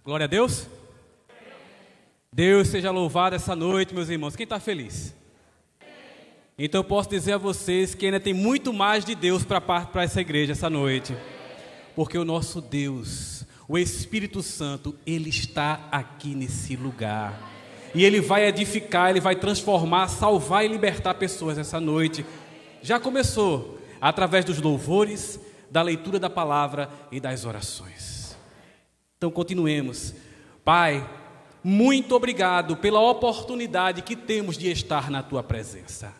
Glória a Deus. Deus seja louvado essa noite, meus irmãos. Quem está feliz? Então eu posso dizer a vocês que ainda tem muito mais de Deus para essa igreja essa noite. Porque o nosso Deus, o Espírito Santo, Ele está aqui nesse lugar. E Ele vai edificar, Ele vai transformar, salvar e libertar pessoas essa noite. Já começou através dos louvores, da leitura da palavra e das orações. Então continuemos. Pai, muito obrigado pela oportunidade que temos de estar na Tua presença.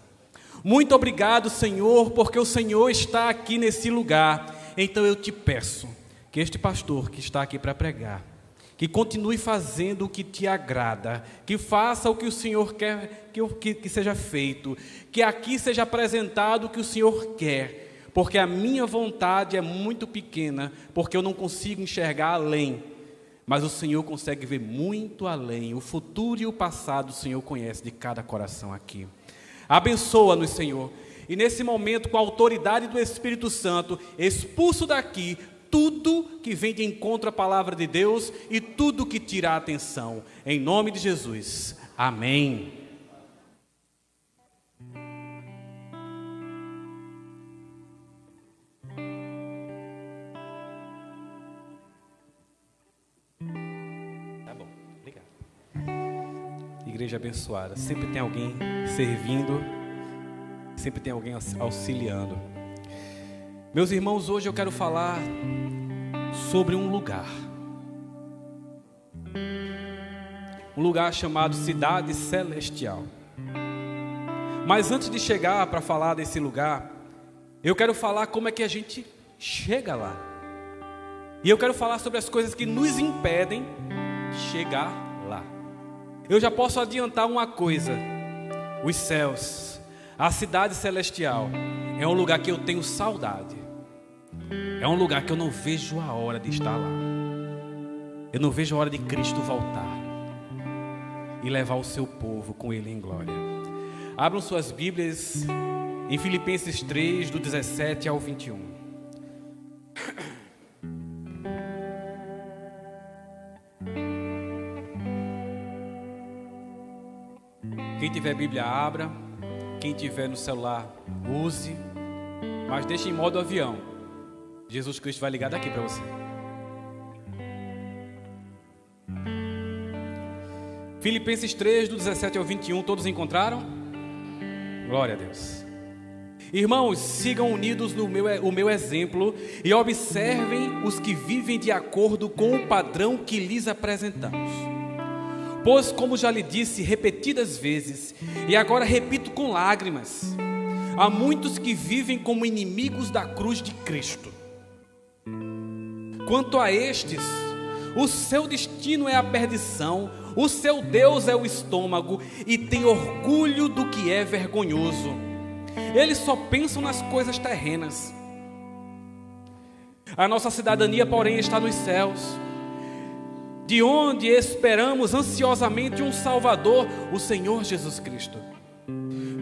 Muito obrigado, Senhor, porque o Senhor está aqui nesse lugar. Então eu te peço que este pastor que está aqui para pregar, que continue fazendo o que te agrada, que faça o que o Senhor quer que seja feito, que aqui seja apresentado o que o Senhor quer, porque a minha vontade é muito pequena, porque eu não consigo enxergar além, mas o Senhor consegue ver muito além. O futuro e o passado o Senhor conhece de cada coração aqui. Abençoa-nos, Senhor, e nesse momento, com a autoridade do Espírito Santo, expulso daqui tudo que vem de encontro à palavra de Deus e tudo que tira a atenção. Em nome de Jesus. Amém. Tá bom, obrigado. Igreja abençoada. Sempre tem alguém servindo, sempre tem alguém auxiliando. Meus irmãos, hoje eu quero falar sobre um lugar chamado Cidade Celestial. Mas antes de chegar para falar desse lugar, eu quero falar como é que a gente chega lá. E eu quero falar sobre as coisas que nos impedem de chegar lá. Eu já posso adiantar uma coisa: os céus, a Cidade Celestial, é um lugar que eu tenho saudade. É um lugar que eu não vejo a hora de estar lá. Eu não vejo a hora de Cristo voltar e levar o seu povo com Ele em glória. Abram suas Bíblias em Filipenses 3, do 17 ao 21. Quem tiver Bíblia, abra. Quem tiver no celular, use. Mas deixe em modo avião. Jesus Cristo vai ligar daqui para você. Filipenses 3, do 17 ao 21, todos encontraram? Glória a Deus. Irmãos, sigam unidos no meu exemplo e observem os que vivem de acordo com o padrão que lhes apresentamos. Pois, como já lhe disse repetidas vezes, e agora repito com lágrimas, há muitos que vivem como inimigos da cruz de Cristo. Quanto a estes, o seu destino é a perdição, o seu Deus é o estômago e tem orgulho do que é vergonhoso. Eles só pensam nas coisas terrenas. A nossa cidadania, porém, está nos céus, de onde esperamos ansiosamente um Salvador, o Senhor Jesus Cristo.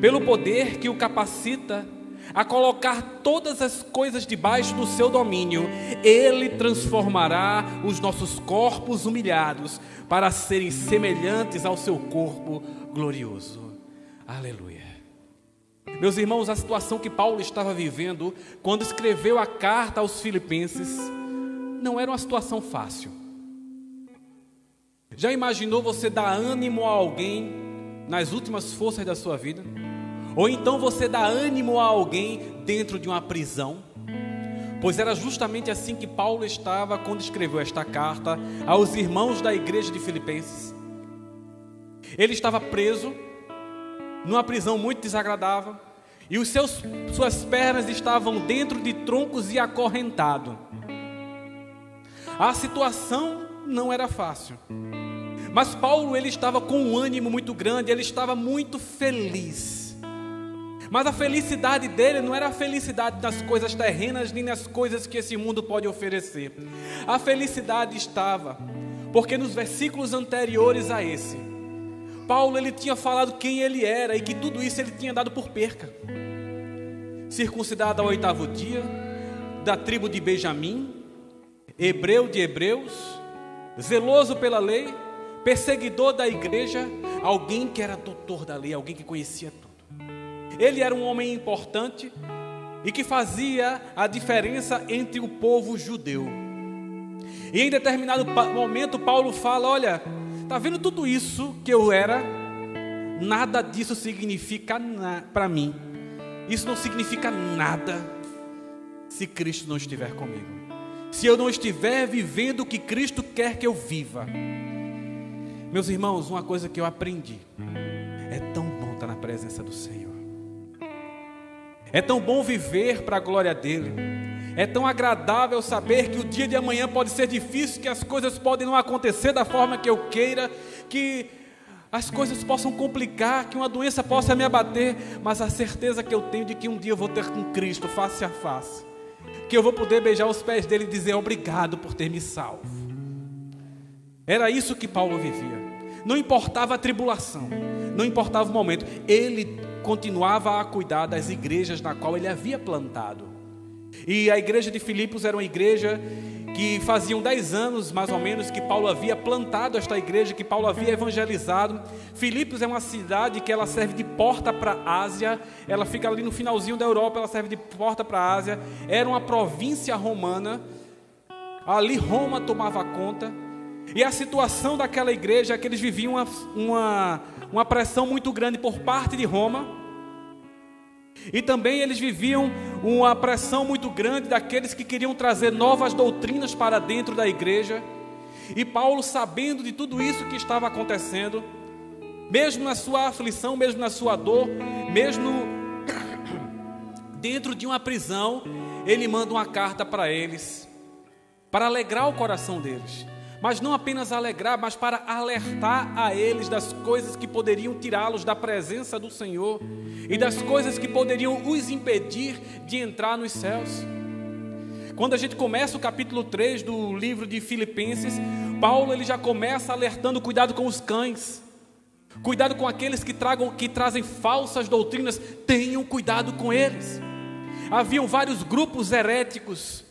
Pelo poder que o capacita a colocar todas as coisas debaixo do seu domínio, Ele transformará os nossos corpos humilhados para serem semelhantes ao seu corpo glorioso. Aleluia. Meus irmãos, a situação que Paulo estava vivendo quando escreveu a carta aos Filipenses não era uma situação fácil. Já imaginou você dar ânimo a alguém nas últimas forças da sua vida? Ou então você dá ânimo a alguém dentro de uma prisão? Pois era justamente assim que Paulo estava quando escreveu esta carta aos irmãos da igreja de Filipenses. Ele estava preso numa prisão muito desagradável e suas pernas estavam dentro de troncos e acorrentado. A situação não era fácil, mas Paulo, ele estava com um ânimo muito grande, ele estava muito feliz. Mas a felicidade dele não era a felicidade das coisas terrenas, nem nas coisas que esse mundo pode oferecer. A felicidade estava, porque nos versículos anteriores a esse, Paulo, ele tinha falado quem ele era e que tudo isso ele tinha dado por perca. Circuncidado ao 8º dia, da tribo de Benjamim, hebreu de hebreus, zeloso pela lei, perseguidor da igreja, alguém que era doutor da lei, alguém que conhecia tudo. Ele era um homem importante e que fazia a diferença entre o povo judeu. E em determinado momento Paulo fala: olha, está vendo tudo isso que eu era? Nada disso significa para mim. Isso não significa nada se Cristo não estiver comigo. Se eu não estiver vivendo o que Cristo quer que eu viva. Meus irmãos, uma coisa que eu aprendi: é tão bom estar na presença do Senhor. É tão bom viver para a glória dEle. É tão agradável saber que o dia de amanhã pode ser difícil, que as coisas podem não acontecer da forma que eu queira, que as coisas possam complicar, que uma doença possa me abater, mas a certeza que eu tenho de que um dia eu vou ter com Cristo face a face, que eu vou poder beijar os pés dele e dizer obrigado por ter me salvo. Era isso que Paulo vivia. Não importava a tribulação, não importava o momento, ele continuava a cuidar das igrejas na qual ele havia plantado. E a igreja de Filipos era uma igreja que faziam 10 anos mais ou menos que Paulo havia plantado esta igreja, que Paulo havia evangelizado. Filipos é uma cidade que ela serve de porta para a Ásia, ela fica ali no finalzinho da Europa, ela serve de porta para a Ásia. Era uma província romana, ali Roma tomava conta. E a situação daquela igreja é que eles viviam uma pressão muito grande por parte de Roma. E também eles viviam uma pressão muito grande daqueles que queriam trazer novas doutrinas para dentro da igreja. E Paulo, sabendo de tudo isso que estava acontecendo, mesmo na sua aflição, mesmo na sua dor, mesmo dentro de uma prisão, ele manda uma carta para eles, para alegrar o coração deles. Mas não apenas alegrar, mas para alertar a eles das coisas que poderiam tirá-los da presença do Senhor e das coisas que poderiam os impedir de entrar nos céus. Quando a gente começa o capítulo 3 do livro de Filipenses, Paulo ele já começa alertando: cuidado com os cães, cuidado com aqueles que trazem falsas doutrinas, tenham cuidado com eles. Haviam vários grupos heréticos.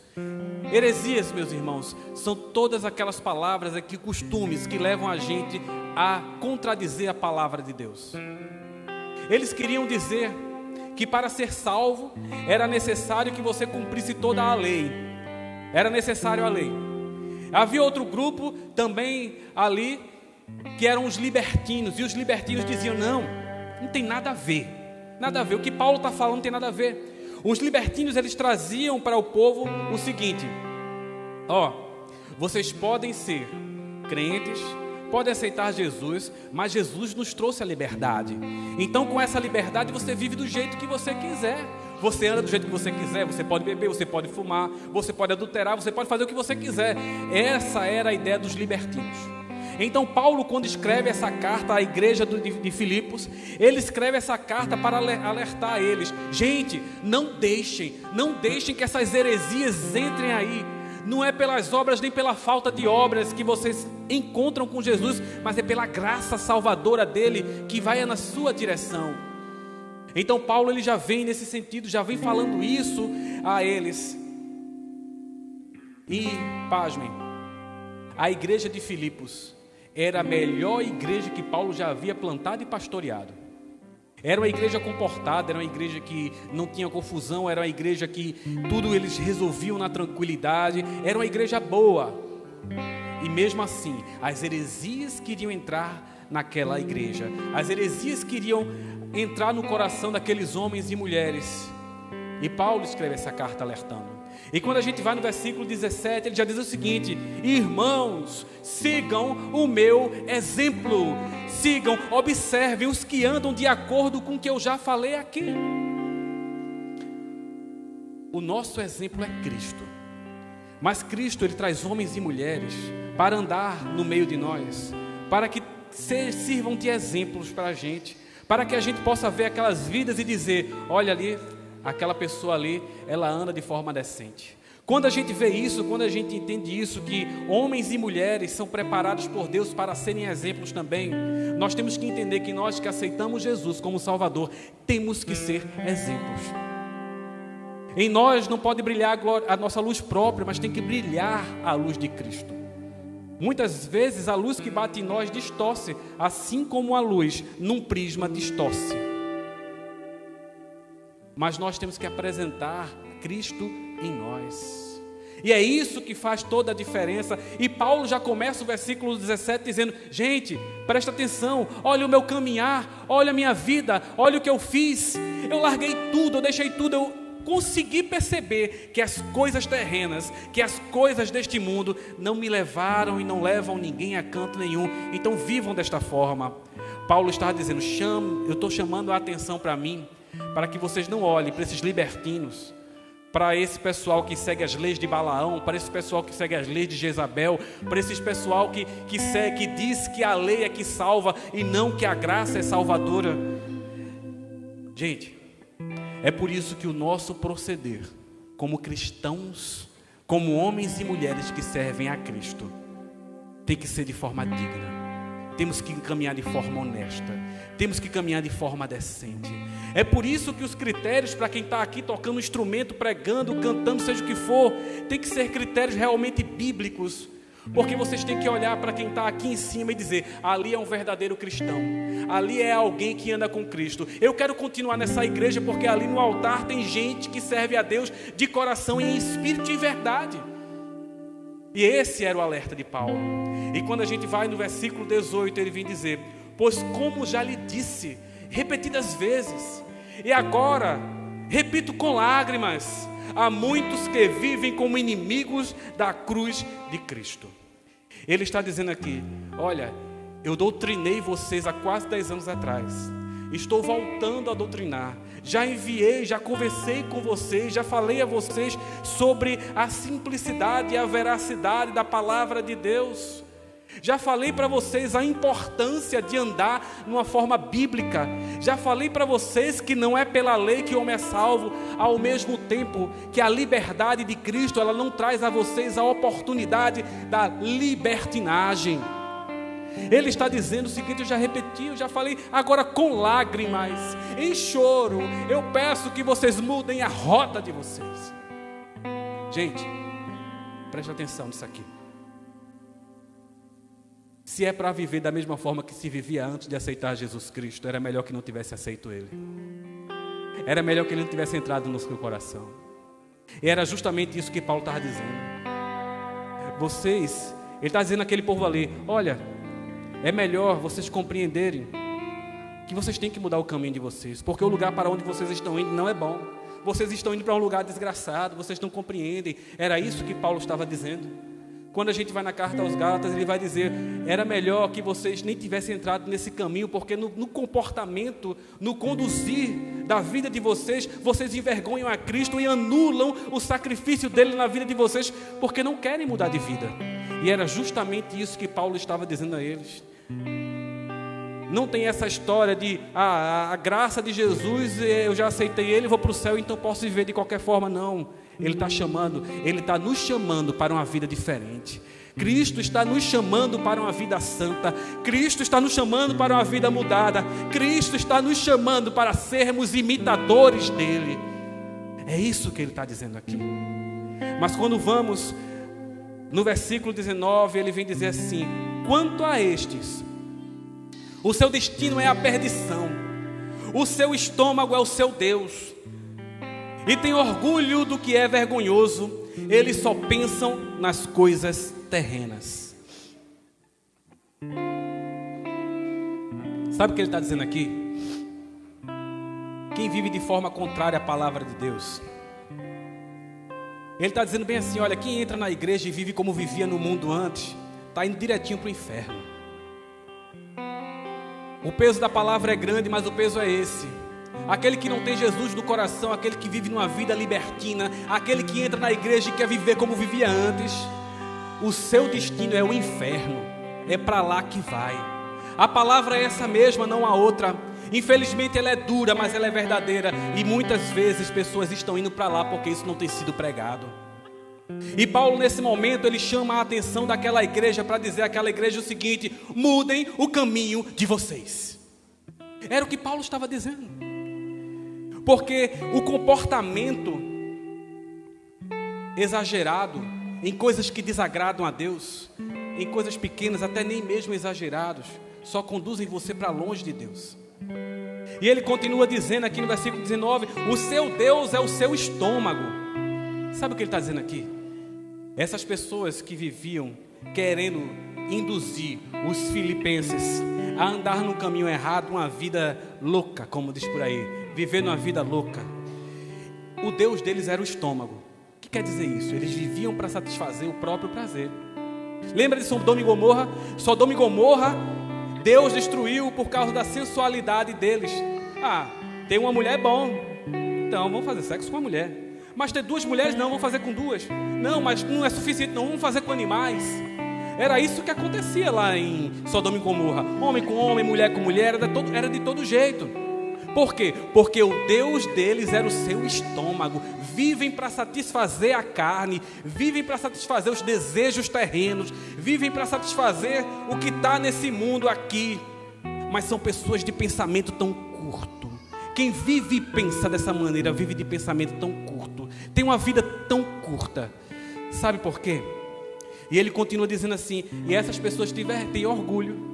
Heresias, meus irmãos, são todas aquelas palavras aqui, costumes que levam a gente a contradizer a palavra de Deus. Eles queriam dizer que para ser salvo era necessário que você cumprisse toda a lei. Era necessário a lei. Havia outro grupo também ali que eram os libertinos, e os libertinos diziam: não tem nada a ver, nada a ver, o que Paulo está falando não tem nada a ver. Os libertinos, eles traziam para o povo o seguinte: vocês podem ser crentes, podem aceitar Jesus, mas Jesus nos trouxe a liberdade. Então com essa liberdade você vive do jeito que você quiser, você anda do jeito que você quiser, você pode beber, você pode fumar, você pode adulterar, você pode fazer o que você quiser. Essa era a ideia dos libertinos. Então Paulo, quando escreve essa carta à igreja de Filipos, ele escreve essa carta para alertar eles: gente, não deixem que essas heresias entrem aí. Não é pelas obras nem pela falta de obras que vocês encontram com Jesus, mas é pela graça salvadora dele que vai na sua direção. Então Paulo ele já vem nesse sentido, já vem falando isso a eles. E pasmem, a igreja de Filipos era a melhor igreja que Paulo já havia plantado e pastoreado. Era uma igreja comportada, era uma igreja que não tinha confusão, era uma igreja que tudo eles resolviam na tranquilidade, era uma igreja boa. E mesmo assim, as heresias queriam entrar naquela igreja, as heresias queriam entrar no coração daqueles homens e mulheres. E Paulo escreve essa carta alertando. E quando a gente vai no versículo 17, ele já diz o seguinte: irmãos, sigam o meu exemplo, observem os que andam de acordo com o que eu já falei aqui. O nosso exemplo é Cristo, mas Cristo ele traz homens e mulheres para andar no meio de nós, para que sirvam de exemplos para a gente, para que a gente possa ver aquelas vidas e dizer: olha ali, aquela pessoa ali, ela anda de forma decente. Quando a gente vê isso, quando a gente entende isso, que homens e mulheres são preparados por Deus para serem exemplos também, nós temos que entender que nós que aceitamos Jesus como Salvador, temos que ser exemplos. Em nós não pode brilhar a nossa luz própria, mas tem que brilhar a luz de Cristo. Muitas vezes a luz que bate em nós distorce, assim como a luz num prisma distorce. Mas nós temos que apresentar Cristo em nós. E é isso que faz toda a diferença. E Paulo já começa o versículo 17 dizendo: gente, presta atenção, olha o meu caminhar, olha a minha vida, olha o que eu fiz. Eu larguei tudo, eu deixei tudo, eu consegui perceber que as coisas terrenas, que as coisas deste mundo não me levaram e não levam ninguém a canto nenhum. Então vivam desta forma. Paulo está dizendo: eu estou chamando a atenção para mim, para que vocês não olhem para esses libertinos, para esse pessoal que segue as leis de Balaão, para esse pessoal que segue as leis de Jezabel, para esse pessoal que diz que a lei é que salva e não que a graça é salvadora. Gente, é por isso que o nosso proceder como cristãos, como homens e mulheres que servem a Cristo, tem que ser de forma digna. Temos que caminhar de forma honesta, temos que caminhar de forma decente. É por isso que os critérios para quem está aqui tocando um instrumento, pregando, cantando, seja o que for, tem que ser critérios realmente bíblicos. Porque vocês têm que olhar para quem está aqui em cima e dizer: ali é um verdadeiro cristão, ali é alguém que anda com Cristo. Eu quero continuar nessa igreja porque ali no altar tem gente que serve a Deus de coração e em espírito e verdade. E esse era o alerta de Paulo. E quando a gente vai no versículo 18, ele vem dizer: pois como já lhe disse repetidas vezes, e agora repito com lágrimas, há muitos que vivem como inimigos da cruz de Cristo. Ele está dizendo aqui: olha, eu doutrinei vocês há quase 10 anos atrás, estou voltando a doutrinar, já enviei, já conversei com vocês, já falei a vocês sobre a simplicidade e a veracidade da palavra de Deus. Já falei para vocês a importância de andar numa forma bíblica. Já falei para vocês que não é pela lei que o homem é salvo, ao mesmo tempo que a liberdade de Cristo, ela não traz a vocês a oportunidade da libertinagem. Ele está dizendo o seguinte: eu já repeti, eu já falei, agora com lágrimas, em choro, eu peço que vocês mudem a rota de vocês. Gente, preste atenção nisso aqui. Se é para viver da mesma forma que se vivia antes de aceitar Jesus Cristo, era melhor que não tivesse aceito Ele. Era melhor que Ele não tivesse entrado no seu coração. E era justamente isso que Paulo estava dizendo. Ele está dizendo àquele povo ali: olha, é melhor vocês compreenderem que vocês têm que mudar o caminho de vocês, porque o lugar para onde vocês estão indo não é bom. Vocês estão indo para um lugar desgraçado, vocês não compreendem. Era isso que Paulo estava dizendo. Quando a gente vai na carta aos Gálatas, ele vai dizer: era melhor que vocês nem tivessem entrado nesse caminho, porque no comportamento, no conduzir da vida de vocês, vocês envergonham a Cristo e anulam o sacrifício dele na vida de vocês, porque não querem mudar de vida. E era justamente isso que Paulo estava dizendo a eles. Não tem essa história de a graça de Jesus, eu já aceitei Ele, vou para o céu, então posso viver de qualquer forma. Não. Ele está nos chamando para uma vida diferente. Cristo está nos chamando para uma vida santa. Cristo está nos chamando para uma vida mudada. Cristo está nos chamando para sermos imitadores dele. É isso que ele está dizendo aqui. Mas quando vamos no versículo 19, ele vem dizer assim: quanto a estes, o seu destino é a perdição, o seu estômago é o seu Deus, e tem orgulho do que é vergonhoso. Eles só pensam nas coisas terrenas. Sabe o que ele está dizendo aqui? Quem vive de forma contrária à palavra de Deus, ele está dizendo bem assim: olha, quem entra na igreja e vive como vivia no mundo antes, está indo direitinho para o inferno. O peso da palavra é grande, mas o peso é esse. Aquele que não tem Jesus no coração, aquele que vive numa vida libertina, aquele que entra na igreja e quer viver como vivia antes, o seu destino é o inferno. É para lá que vai. A palavra é essa mesma, não há outra. Infelizmente ela é dura, mas ela é verdadeira. E muitas vezes pessoas estão indo para lá porque isso não tem sido pregado. E Paulo, nesse momento, ele chama a atenção daquela igreja para dizer àquela igreja o seguinte: mudem o caminho de vocês. Era o que Paulo estava dizendo. Porque o comportamento exagerado em coisas que desagradam a Deus, em coisas pequenas, até nem mesmo exagerados, só conduzem você para longe de Deus. E ele continua dizendo aqui no versículo 19: o seu Deus é o seu estômago. Sabe o que ele está dizendo aqui? Essas pessoas que viviam querendo induzir os filipenses a andar no caminho errado, uma vida louca, como diz por aí, vivendo uma vida louca. O Deus deles era o estômago. O que quer dizer isso? Eles viviam para satisfazer o próprio prazer. Lembra de Sodoma e Gomorra? Sodoma e Gomorra, Deus destruiu por causa da sensualidade deles. Ter uma mulher é bom, então vamos fazer sexo com uma mulher. Mas ter duas mulheres, não, vamos fazer com duas. Não, mas não é suficiente, não, vamos fazer com animais. Era isso que acontecia lá em Sodoma e Gomorra. Homem com homem, mulher com mulher, era de todo jeito. Por quê? Porque o Deus deles era o seu estômago. Vivem para satisfazer a carne, vivem para satisfazer os desejos terrenos, vivem para satisfazer o que está nesse mundo aqui. Mas são pessoas de pensamento tão curto. Quem vive e pensa dessa maneira, vive de pensamento tão curto, tem uma vida tão curta. Sabe por quê? E ele continua dizendo assim: e essas pessoas têm orgulho.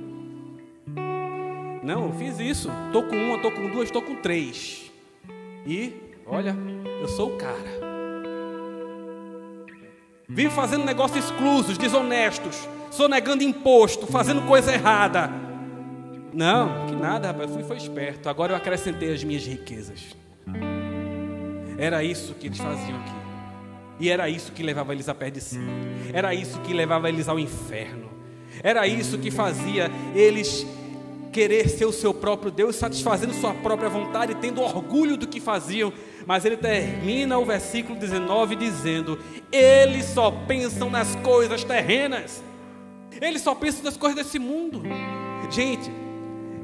Não, eu fiz isso, estou com uma, estou com duas, estou com três. E, olha, eu sou o cara. Vivo fazendo negócios exclusos, desonestos, sonegando imposto, fazendo coisa errada. Não, que nada, rapaz, foi esperto. Agora eu acrescentei as minhas riquezas. Era isso que eles faziam aqui. E era isso que levava eles à perdição. Era isso que levava eles ao inferno. Era isso que fazia eles querer ser o seu próprio Deus, satisfazendo sua própria vontade, tendo orgulho do que faziam. Mas ele termina o versículo 19 dizendo: eles só pensam nas coisas terrenas. Eles só pensam nas coisas desse mundo. Gente,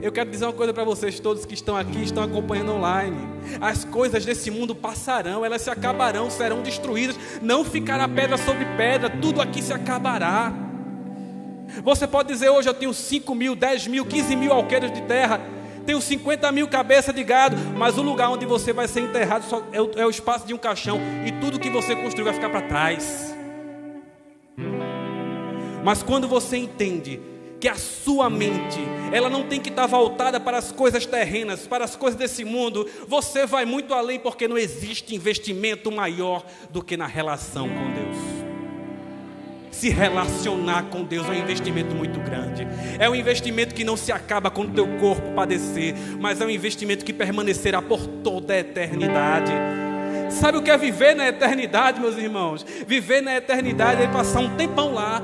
eu quero dizer uma coisa para vocês todos que estão aqui, estão acompanhando online. As coisas desse mundo passarão, elas se acabarão, serão destruídas. Não ficará pedra sobre pedra, tudo aqui se acabará. Você pode dizer: hoje eu tenho 5 mil, 10 mil, 15 mil alqueires de terra, tenho 50 mil cabeças de gado, mas o lugar onde você vai ser enterrado só é o espaço de um caixão, e tudo que você construiu vai ficar para trás. Mas quando você entende que a sua mente, ela não tem que estar voltada para as coisas terrenas, para as coisas desse mundo, você vai muito além, porque não existe investimento maior do que na relação com Deus. Se relacionar com Deus é um investimento muito grande. É um investimento que não se acaba quando o teu corpo padecer, mas é um investimento que permanecerá por toda a eternidade. Sabe o que é viver na eternidade, meus irmãos? Viver na eternidade é passar um tempão lá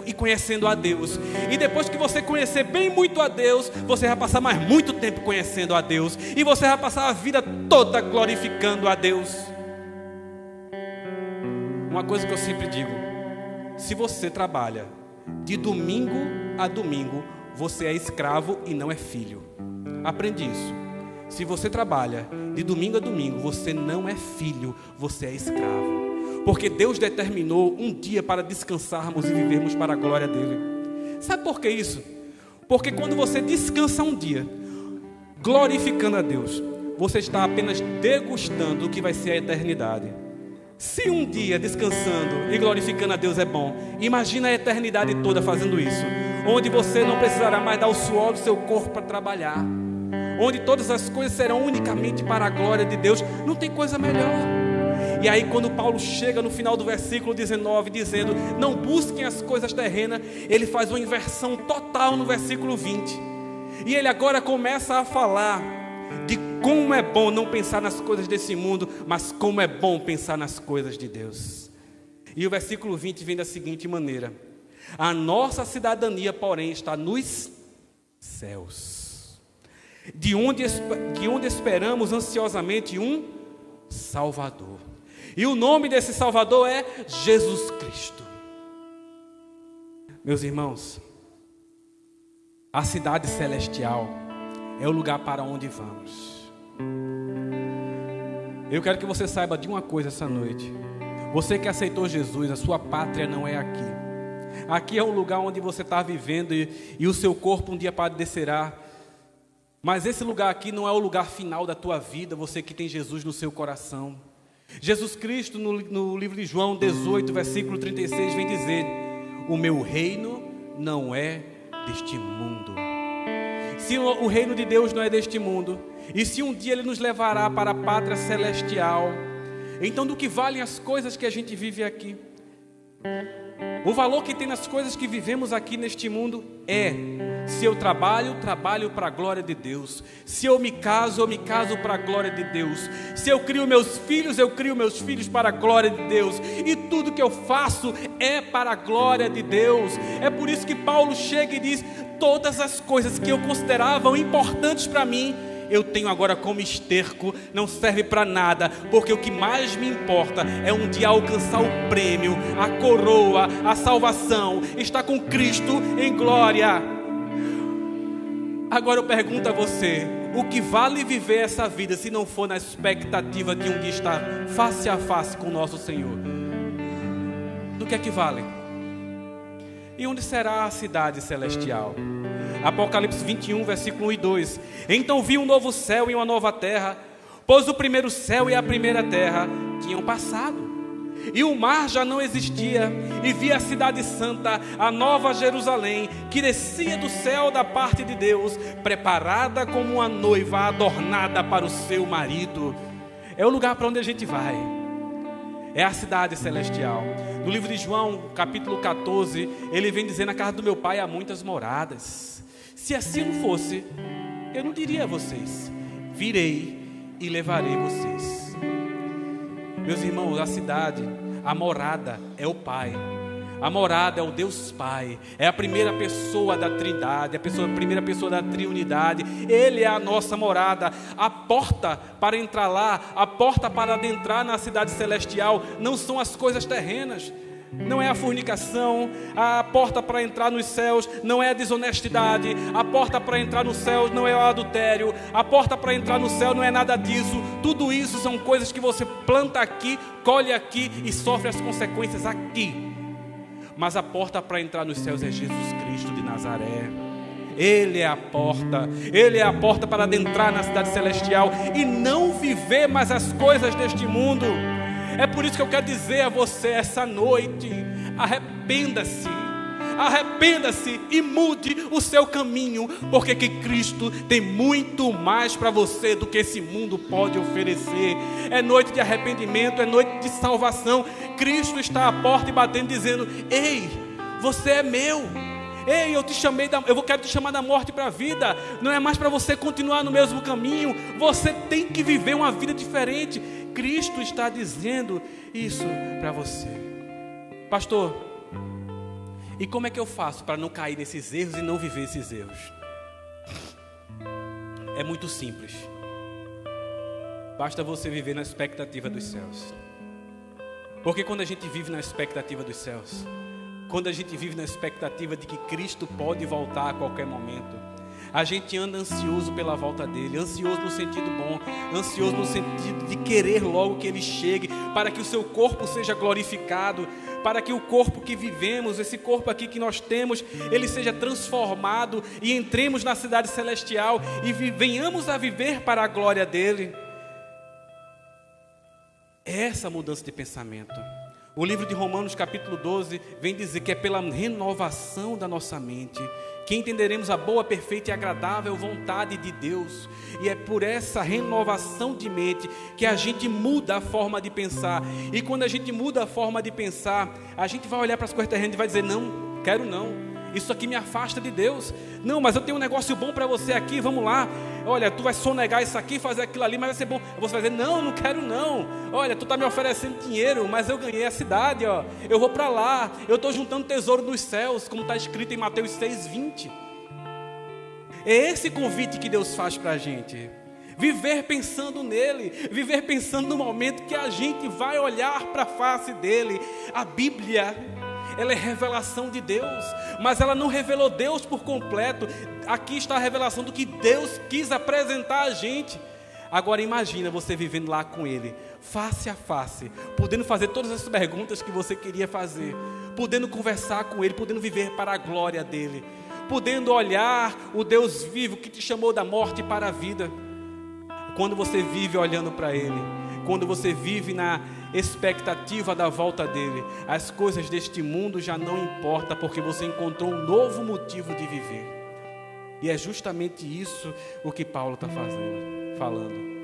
e conhecendo a Deus. E depois que você conhecer bem muito a Deus, você vai passar mais muito tempo conhecendo a Deus. E você vai passar a vida toda glorificando a Deus. Uma coisa que eu sempre digo: se você trabalha de domingo a domingo, você é escravo e não é filho. Aprende isso. Se você trabalha de domingo a domingo, você não é filho, você é escravo. Porque Deus determinou um dia para descansarmos e vivermos para a glória dele. Sabe por que isso? Porque quando você descansa um dia, glorificando a Deus, você está apenas degustando o que vai ser a eternidade. Se um dia descansando e glorificando a Deus é bom, imagina a eternidade toda fazendo isso, onde você não precisará mais dar o suor do seu corpo para trabalhar, onde todas as coisas serão unicamente para a glória de Deus. Não tem coisa melhor. E aí quando Paulo chega no final do versículo 19 dizendo: não busquem as coisas terrenas, ele faz uma inversão total no versículo 20. E ele agora começa a falar de como é bom não pensar nas coisas desse mundo, mas como é bom pensar nas coisas de Deus. E o versículo 20 vem da seguinte maneira: a nossa cidadania, porém, está nos céus, de onde esperamos ansiosamente um Salvador. E o nome desse Salvador é Jesus Cristo. Meus irmãos, a cidade celestial é o lugar para onde vamos. Eu quero que você saiba de uma coisa essa noite: você que aceitou Jesus, a sua pátria não é aqui. Aqui é o lugar onde você está vivendo e o seu corpo um dia padecerá. Mas esse lugar aqui não é o lugar final da tua vida, você que tem Jesus no seu coração. Jesus Cristo, no livro de João 18, versículo 36, vem dizer: o meu reino não é deste mundo. Se o reino de Deus não é deste mundo, e se um dia Ele nos levará para a pátria celestial, então do que valem as coisas que a gente vive aqui? O valor que tem nas coisas que vivemos aqui neste mundo é: se eu trabalho para a glória de Deus. Se eu me caso para a glória de Deus. Se eu crio meus filhos para a glória de Deus. E tudo que eu faço é para a glória de Deus. É por isso que Paulo chega e diz: todas as coisas que eu considerava importantes para mim, eu tenho agora como esterco, não serve para nada, porque o que mais me importa é um dia alcançar o prêmio, a coroa, a salvação, estar com Cristo em glória. Agora eu pergunto a você: o que vale viver essa vida se não for na expectativa de um dia estar face a face com o nosso Senhor? Do que é que vale? E onde será a cidade celestial? Apocalipse 21, versículo 1 e 2. Então vi um novo céu e uma nova terra, pois o primeiro céu e a primeira terra tinham passado, e o mar já não existia. E vi a cidade santa, a nova Jerusalém, que descia do céu da parte de Deus, preparada como uma noiva adornada para o seu marido. É o lugar para onde a gente vai. É a cidade celestial. No livro de João, capítulo 14, ele vem dizendo: na casa do meu pai há muitas moradas. Se assim não fosse, eu não diria a vocês: virei e levarei vocês. Meus irmãos, a cidade, a morada é o Pai. A morada é o Deus Pai. É a primeira pessoa da Trindade, a primeira pessoa da Triunidade. Ele é a nossa morada. A porta para entrar lá, a porta para adentrar na cidade celestial, não são as coisas terrenas. Não é a fornicação. A porta para entrar nos céus não é a desonestidade. A porta para entrar nos céus não é o adultério. A porta para entrar no céu não é nada disso. Tudo isso são coisas que você planta aqui, colhe aqui e sofre as consequências aqui. Mas a porta para entrar nos céus é Jesus Cristo de Nazaré. Ele é a porta. Ele é a porta para adentrar na cidade celestial e não viver mais as coisas deste mundo. É por isso que eu quero dizer a você essa noite: arrependa-se, arrependa-se e mude o seu caminho, porque que Cristo tem muito mais para você do que esse mundo pode oferecer. É noite de arrependimento, é noite de salvação. Cristo está à porta e batendo, dizendo: ei, você é meu. Ei, eu quero te chamar da morte para a vida. Não é mais para você continuar no mesmo caminho. Você tem que viver uma vida diferente. Cristo está dizendo isso para você. Pastor, e como é que eu faço para não cair nesses erros e não viver esses erros? É muito simples. Basta você viver na expectativa dos céus. Porque quando a gente vive na expectativa dos céus, quando a gente vive na expectativa de que Cristo pode voltar a qualquer momento, a gente anda ansioso pela volta dele, ansioso no sentido bom, ansioso no sentido de querer logo que ele chegue, para que o seu corpo seja glorificado, para que o corpo que vivemos, esse corpo aqui que nós temos, ele seja transformado e entremos na cidade celestial e venhamos a viver para a glória dele. É essa mudança de pensamento. O livro de Romanos capítulo 12 vem dizer que é pela renovação da nossa mente que entenderemos a boa, perfeita e agradável vontade de Deus. E é por essa renovação de mente que a gente muda a forma de pensar. E quando a gente muda a forma de pensar, a gente vai olhar para as coisas terrenas e vai dizer: não, quero não. Isso aqui me afasta de Deus. Não, mas eu tenho um negócio bom para você aqui, vamos lá. Olha, tu vai sonegar isso aqui, fazer aquilo ali, mas vai ser bom. Você vai dizer: não, não quero não. Olha, tu está me oferecendo dinheiro, mas eu ganhei a cidade, ó. Eu vou para lá, eu estou juntando tesouro nos céus, como está escrito em Mateus 6:20. É esse convite que Deus faz para a gente. Viver pensando nele, viver pensando no momento que a gente vai olhar para a face dele. A Bíblia, ela é revelação de Deus, mas ela não revelou Deus por completo. Aqui está a revelação do que Deus quis apresentar a gente. Agora imagina você vivendo lá com ele, face a face, podendo fazer todas as perguntas que você queria fazer, podendo conversar com ele, podendo viver para a glória dele, podendo olhar o Deus vivo que te chamou da morte para a vida. Quando você vive olhando para ele, quando você vive na expectativa da volta dele, as coisas deste mundo já não importam, porque você encontrou um novo motivo de viver. E é justamente isso o que Paulo está falando.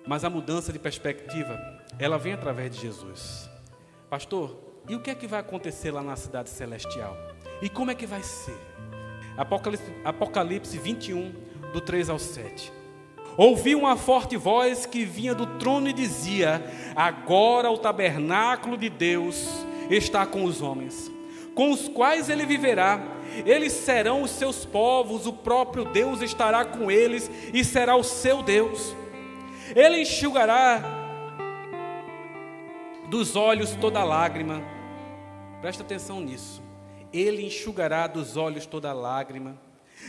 Mas a mudança de perspectiva, ela vem através de Jesus. Pastor, e o que é que vai acontecer lá na cidade celestial? E como é que vai ser? Apocalipse 21, do 3 ao 7. Ouvi uma forte voz que vinha do trono e dizia: agora o tabernáculo de Deus está com os homens, com os quais ele viverá. Eles serão os seus povos, o próprio Deus estará com eles e será o seu Deus. Ele enxugará dos olhos toda lágrima. Presta atenção nisso. Ele enxugará dos olhos toda lágrima.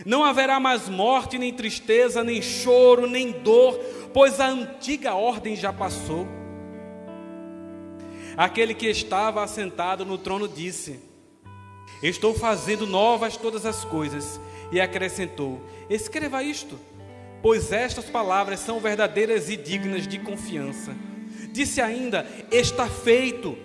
Não haverá mais morte, nem tristeza, nem choro, nem dor, pois a antiga ordem já passou. Aquele que estava assentado no trono disse: estou fazendo novas todas as coisas. E acrescentou: escreva isto, pois estas palavras são verdadeiras e dignas de confiança. Disse ainda: está feito.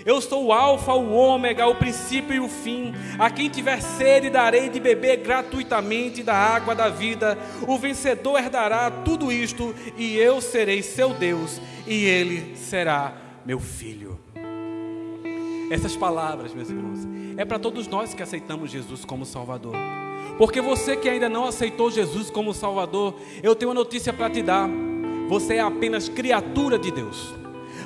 Eu sou o alfa, o ômega, o princípio e o fim. A quem tiver sede darei de beber gratuitamente da água da vida. O vencedor herdará tudo isto, e eu serei seu Deus, e ele será meu filho. Essas palavras, meus irmãos, é para todos nós que aceitamos Jesus como Salvador. Porque você que ainda não aceitou Jesus como Salvador, eu tenho uma notícia para te dar. Você é apenas criatura de Deus.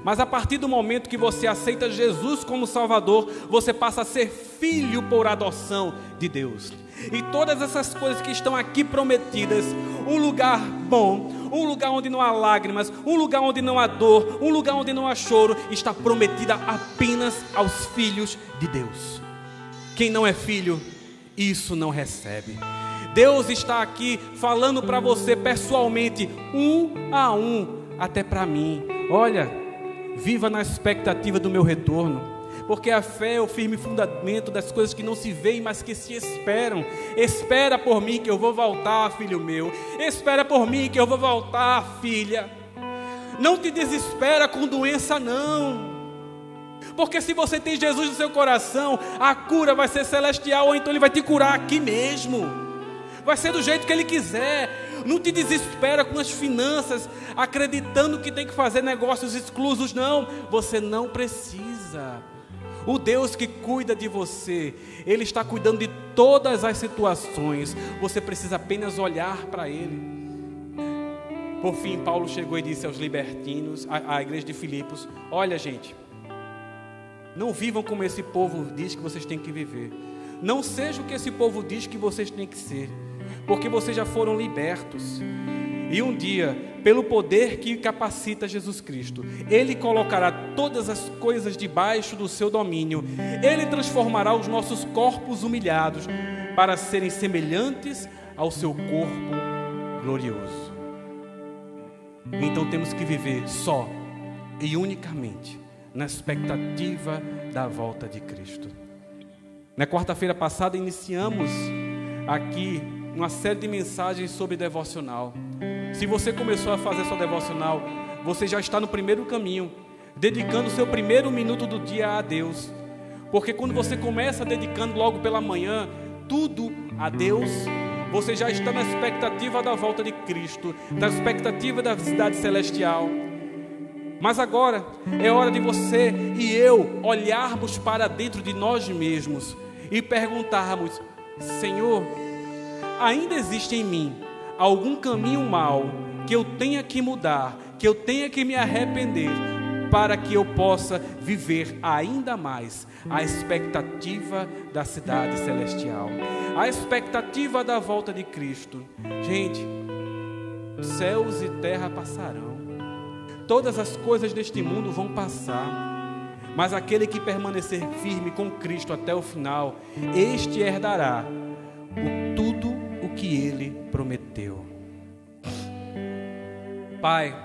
Mas a partir do momento que você aceita Jesus como Salvador, você passa a ser filho por adoção de Deus. E todas essas coisas que estão aqui prometidas, um lugar bom, um lugar onde não há lágrimas, um lugar onde não há dor, um lugar onde não há choro, está prometida apenas aos filhos de Deus. Quem não é filho, isso não recebe. Deus está aqui falando para você pessoalmente, um a um, até para mim. Olha, viva na expectativa do meu retorno, porque a fé é o firme fundamento das coisas que não se veem, mas que se esperam. Espera por mim que eu vou voltar, filho meu. Espera por mim que eu vou voltar, filha. Não te desespera com doença, não. Porque se você tem Jesus no seu coração, a cura vai ser celestial, ou então Ele vai te curar aqui mesmo. Vai ser do jeito que Ele quiser. Não te desespera com as finanças, acreditando que tem que fazer negócios exclusos. Não, você não precisa. O Deus que cuida de você, Ele está cuidando de todas as situações. Você precisa apenas olhar para Ele. Por fim, Paulo chegou e disse aos libertinos, à igreja de Filipos: olha, gente, não vivam como esse povo diz que vocês têm que viver. Não seja o que esse povo diz que vocês têm que ser, porque vocês já foram libertos. E um dia, pelo poder que capacita Jesus Cristo, Ele colocará todas as coisas debaixo do seu domínio. Ele transformará os nossos corpos humilhados para serem semelhantes ao seu corpo glorioso. Então temos que viver só e unicamente na expectativa da volta de Cristo. Na quarta-feira passada iniciamos aqui uma série de mensagens sobre devocional. Se você começou a fazer sua devocional, você já está no primeiro caminho, dedicando o seu primeiro minuto do dia a Deus. Porque quando você começa dedicando logo pela manhã tudo a Deus, você já está na expectativa da volta de Cristo, na expectativa da cidade celestial. Mas agora é hora de você e eu olharmos para dentro de nós mesmos e perguntarmos: Senhor, ainda existe em mim algum caminho mau que eu tenha que mudar, que eu tenha que me arrepender, para que eu possa viver ainda mais a expectativa da cidade celestial, a expectativa da volta de Cristo. Gente, céus e terra passarão, todas as coisas deste mundo vão passar, mas aquele que permanecer firme com Cristo até o final, este herdará tudo o que Ele prometeu. Pai,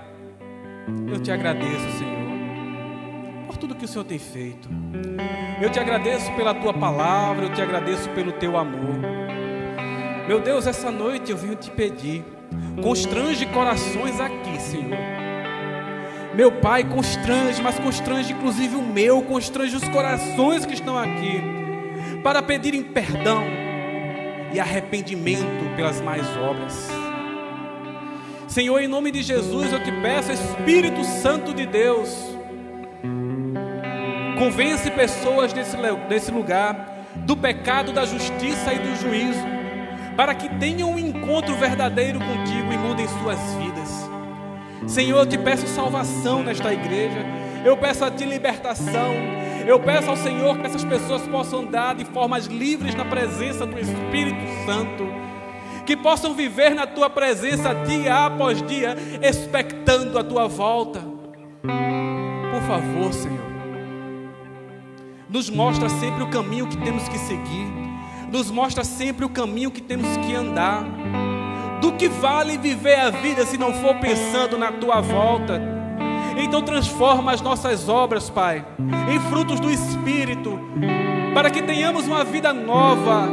eu te agradeço, Senhor, por tudo que o Senhor tem feito. Eu te agradeço pela Tua palavra, eu te agradeço pelo Teu amor. Meu Deus, essa noite eu venho te pedir, constrange corações aqui, Senhor. Meu Pai, constrange, mas constrange inclusive o meu, constrange os corações que estão aqui, para pedirem perdão e arrependimento pelas más obras. Senhor, em nome de Jesus, eu te peço, Espírito Santo de Deus, convence pessoas desse lugar do pecado, da justiça e do juízo, para que tenham um encontro verdadeiro contigo e mudem suas vidas. Senhor, eu te peço salvação nesta igreja, eu peço a ti libertação, eu peço ao Senhor que essas pessoas possam andar de formas livres na presença do Espírito Santo, que possam viver na tua presença dia após dia, expectando a tua volta. Por favor, Senhor, nos mostra sempre o caminho que temos que seguir, nos mostra sempre o caminho que temos que andar. Do que vale viver a vida se não for pensando na tua volta? Então transforma as nossas obras, Pai, em frutos do Espírito, para que tenhamos uma vida nova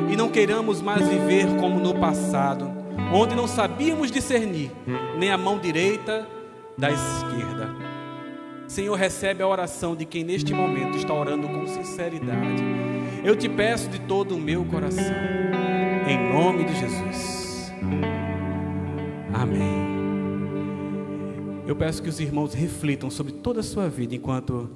e não queiramos mais viver como no passado, onde não sabíamos discernir nem a mão direita da esquerda. Senhor, recebe a oração de quem neste momento está orando com sinceridade. Eu te peço de todo o meu coração, em nome de Jesus. Amém. Eu peço que os irmãos reflitam sobre toda a sua vida enquanto